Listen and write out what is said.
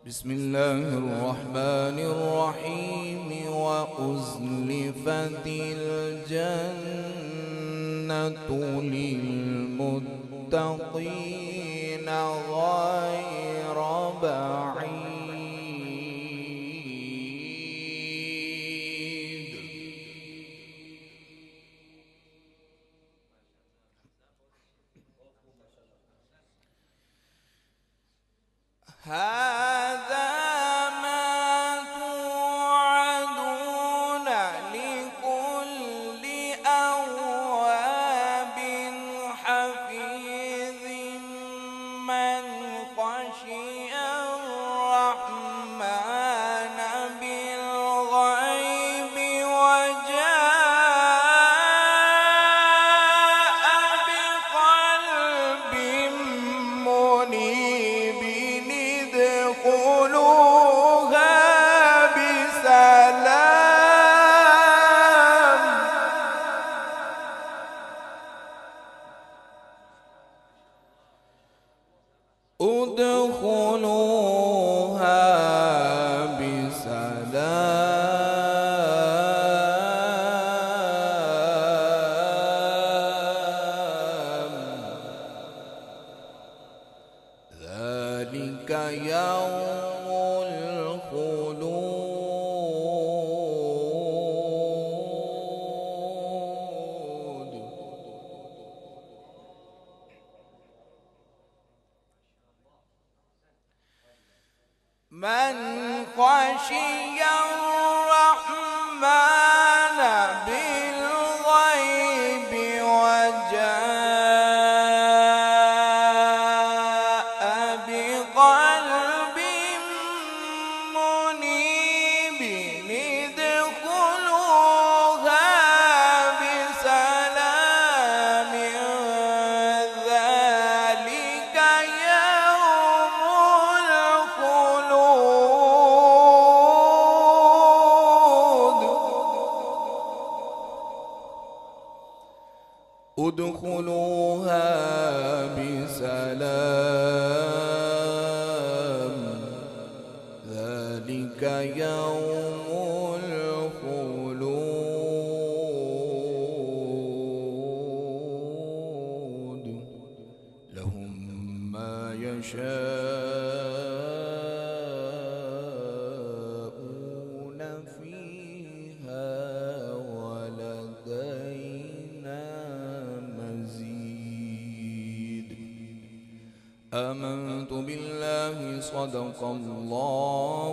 بسم الله الرحمن الرحيم وأزلفت الجنة للمتقين غير بعيد. هذا ما توعدون لكل أواب حفيظ من خشي الرحمن بالغيب وجاء بقلب منيب. ادخلوها بسلام. ادخلوها بسلام. ذلك يوم الخلود. من خشي الرحمن بالغيب وجاء بقلب منيب. ادخلوها بسلام. ذلك يوم الخلود. ادخلوها بسلام. ذلك يوم الخلود. لهم ما يشاءون فيها ولدينا مزيد. آمنت بالله. صدق الله